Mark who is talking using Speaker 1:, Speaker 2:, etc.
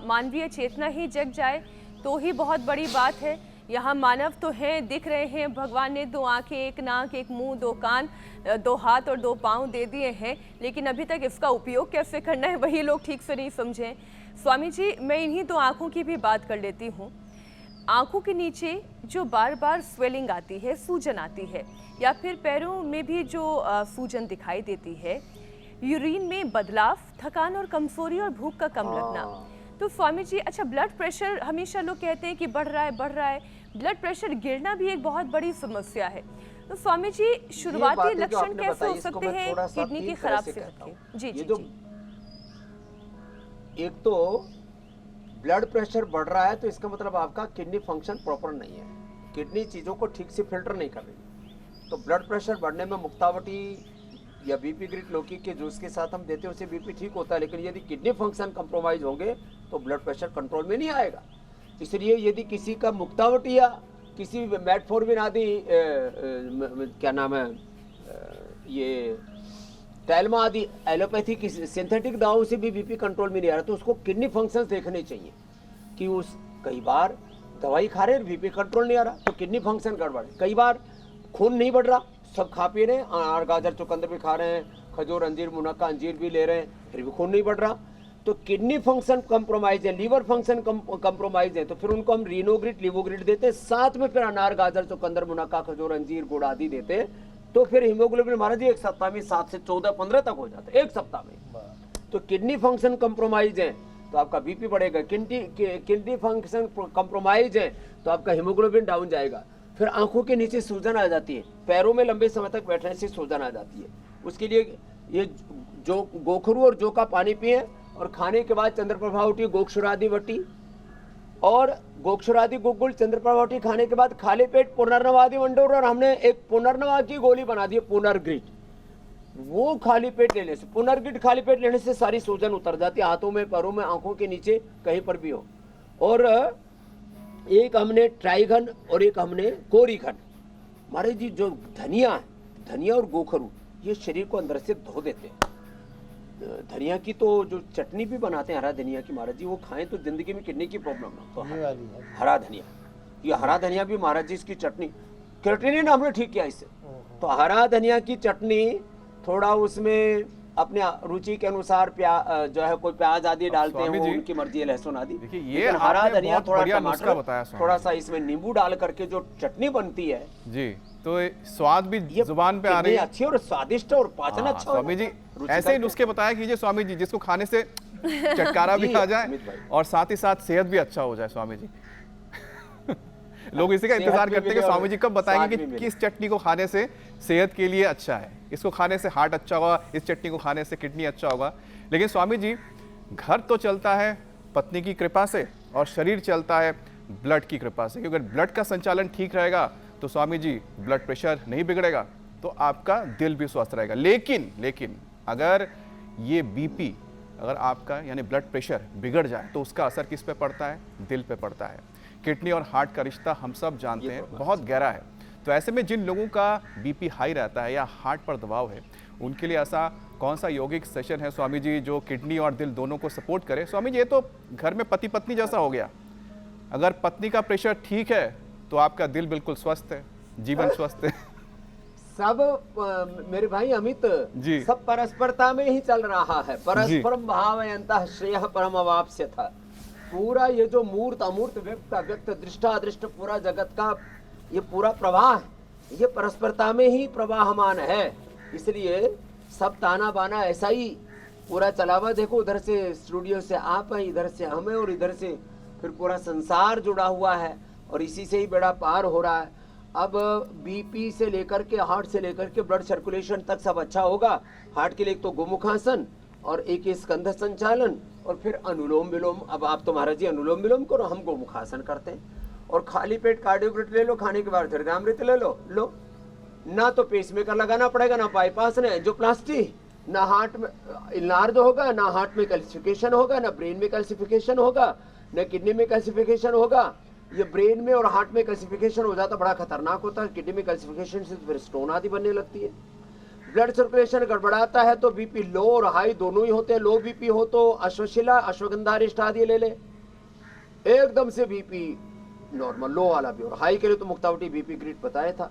Speaker 1: मानवीय चेतना ही जग जाए तो ही बहुत बड़ी बात है। यहाँ मानव तो हैं, दिख रहे हैं, भगवान ने 2 आंखें, 1 नाक, 1 मुंह, 2 कान, 2 हाथ और 2 पाँव दे दिए हैं, लेकिन अभी तक इसका उपयोग कैसे करना है वही लोग ठीक से नहीं समझें। स्वामी जी, मैं इन्हीं 2 आंखों की भी बात कर लेती हूँ। आंखों के नीचे जो बार बार स्वेलिंग आती है, सूजन आती है, या फिर पैरों में भी जो सूजन दिखाई देती है, यूरिन में बदलाव, थकान और कमजोरी और भूख का कम लगना, तो स्वामी जी अच्छा ब्लड प्रेशर हमेशा लोग कहते हैं कि बढ़ रहा है, ब्लड प्रेशर गिरना भी एक बहुत बड़ी समस्या है। तो स्वामी जी शुरुआती लक्षण कैसे हो सकते हैं किडनी की खराब सेहत के? जी जी जी।
Speaker 2: एक तो ब्लड प्रेशर बढ़ रहा है तो इसका मतलब आपका किडनी फंक्शन प्रॉपर नहीं है, किडनी चीज़ों को ठीक से फिल्टर नहीं कर रही। तो ब्लड प्रेशर बढ़ने में मुक्तावटी या बीपी ग्रिट लौकी के जूस के साथ हम देते हैं, उससे बीपी ठीक होता है, लेकिन यदि किडनी फंक्शन कंप्रोमाइज होंगे तो ब्लड प्रेशर कंट्रोल में नहीं आएगा। इसलिए यदि किसी का मुक्तावटी या किसी मेटफॉर्मिन आदि क्या नाम है ये टैल्मा आदि एलोपैथिक सिंथेटिक दवाओं से भी बीपी कंट्रोल में नहीं आ रहा, तो उसको किडनी फंक्शंस देखने चाहिए कि उस कई बार दवाई खा रहे हैं बीपी कंट्रोल नहीं आ रहा तो किडनी फंक्शन गड़बड़ है। कई बार खून नहीं बढ़ रहा, सब खा पी रहे हैं, अनार गाजर चुकंदर भी खा रहे हैं, खजूर अंजीर मुनक्का अंजीर भी ले रहे हैं, फिर भी खून नहीं बढ़ रहा, तो किडनी फंक्शन कंप्रोमाइज है, लीवर फंक्शन कंप्रोमाइज है, तो फिर उनको हम रीनोग्रिट लिवोग्रिट देते हैं, साथ में फिर अनार गाजर चुकंदर मुनक्का खजूर अंजीर गुड़ आदि देते हैं, तो फिर हीमोग्लोबिन महाराज जी एक सप्ताह में 7 से 14-15 तक हो जाता है, एक सप्ताह में। तो किडनी फंक्शन कंप्रोमाइज है तो आपका बीपी बढ़ेगा, किडनी फंक्शन कंप्रोमाइज है तो आपका हीमोग्लोबिन डाउन जाएगा। फिर आंखों के नीचे सूजन आ जाती है, पैरों में लंबे समय तक बैठने से सूजन आ जाती है। उसके लिए ये जो गोखरू और जौ का पानी पिए और खाने के बाद चंद्रप्रभावटी गोक्षुरादि वटी और गोक्षुरादि गुगुल चंद्रप्रभावटी खाने के बाद खाली पेट पुनर्नवादि मंडोर, और हमने एक पुनर्नवा की गोली बना दी है पुनर्ग्रिट, वो खाली पेट लेने से, पुनर्ग्रिट खाली पेट लेने से सारी सूजन उतर जाती है, हाथों में पैरों में आंखों के नीचे कहीं पर भी हो। और एक हमने ट्राइगन और एक हमने कोरीगन। महाराज जी जो धनिया और गोखरू ये शरीर को अंदर से धो देते हैं। धनिया की तो जो चटनी भी बनाते हैं हरा धनिया की, महाराज जी वो खाएं तो जिंदगी में किडनी की प्रॉब्लम ना। तो हरा धनिया, ये हरा धनिया भी महाराज जी इसकी चटनी क्रिएटिनिन हमने ठीक किया इससे। तो हरा धनिया की चटनी थोड़ा उसमें अपने रुचि के अनुसार जो है कोई प्याज आदि डालते हैं, वो उनकी मर्जी है, लहसुन आदि।
Speaker 3: ये
Speaker 2: हरा धनिया थोड़ा
Speaker 3: टमाटर
Speaker 2: बताया, थोड़ा सा इसमें नींबू डाल करके जो चटनी बनती है
Speaker 3: जी, तो स्वाद भी जुबान पे आ रही है,
Speaker 2: अच्छी और स्वादिष्ट और पाचन अच्छा।
Speaker 3: स्वामी जी ऐसे ही नुस्खे बताया कीजिए स्वामी जी, जिसको खाने से चटकारा भी आ जाए और साथ ही साथ सेहत भी अच्छा हो जाए। स्वामी जी लोग इसी का इंतजार करते हैं कि स्वामी जी कब बताएंगे कि किस चटनी को खाने से सेहत के लिए अच्छा है, इसको खाने से हार्ट अच्छा होगा, इस चटनी को खाने से किडनी अच्छा होगा। लेकिन स्वामी जी घर तो चलता है पत्नी की कृपा से और शरीर चलता है ब्लड की कृपा से, क्योंकि ब्लड का संचालन ठीक रहेगा तो स्वामी जी ब्लड प्रेशर नहीं बिगड़ेगा, तो आपका दिल भी स्वस्थ रहेगा। लेकिन अगर ये बीपी, अगर आपका यानी ब्लड प्रेशर बिगड़ जाए तो उसका असर किस पे पड़ता है? दिल पे पड़ता है। किडनी और हार्ट का रिश्ता हम सब जानते हैं बहुत गहरा है। तो ऐसे में जिन लोगों का बीपी हाई रहता है या हार्ट पर दबाव है, उनके लिए ऐसा कौन सा यौगिक सेशन है स्वामी जी जो किडनी और दिल दोनों को सपोर्ट करे? स्वामी जी ये तो घर में पति पत्नी जैसा हो गया, अगर पत्नी का प्रेशर ठीक है तो आपका दिल बिल्कुल स्वस्थ है, जीवन स्वस्थ है।
Speaker 2: सब मेरे भाई अमित
Speaker 3: जी,
Speaker 2: सब परस्परता में ही चल रहा है। परस्परम भावयन्तः श्रेयः परम अवाप्स्यथ। पूरा ये जो मूर्त अमूर्त व्यक्त अव्यक्त दृष्टा अदृष्ट पूरा जगत का ये पूरा प्रवाह है, ये परस्परता में ही प्रवाहमान है। इसलिए सब ताना बाना ऐसा ही पूरा चलावा। देखो उधर से स्टूडियो से आप हैं, इधर से हमें, और इधर से फिर पूरा संसार जुड़ा हुआ है और इसी से ही बेड़ा पार हो रहा है। अब बीपी से लेकर के हार्ट से लेकर के ब्लड सर्कुलेशन तक सब अच्छा होगा। हार्ट के लिए एक तो गोमुखासन और एक स्कंध संचालन और फिर अनुलोम विलोम। अब आप तो महाराज जी अनुलोम विलोम करो, हम गोमुखासन करते हैं। और खाली पेट कार्डियोग्रिट ले लो, खाने के बाद हृदयामृत ले लो। ना तो पेसमेकर लगाना पड़ेगा, ना बाईपास, ना एंजियोप्लास्टी, ना हार्ट में इलार्ज होगा, ना हार्ट में कैल्सिफिकेशन होगा, ना ब्रेन में कैल्सिफिकेशन होगा, ना किडनी में कैल्सिफिकेशन होगा। ये ब्रेन में और हार्ट में कैल्सिफिकेशन हो जाता बड़ा खतरनाक होता है। किडनी में कैल्सिफिकेशन से फिर स्टोन आदि बनने लगती है। ब्लड सर्कुलेशन गड़बड़ाता है तो बीपी लो और हाई दोनों ही होते हैं। लो बीपी हो तो अश्वशिला अश्वगंधा अरिष्ट आदि ले ले, एकदम से बीपी नॉर्मल लो वाला भी, और हाई के लिए तो मुक्तावटी बीपी ग्रिड बताया था।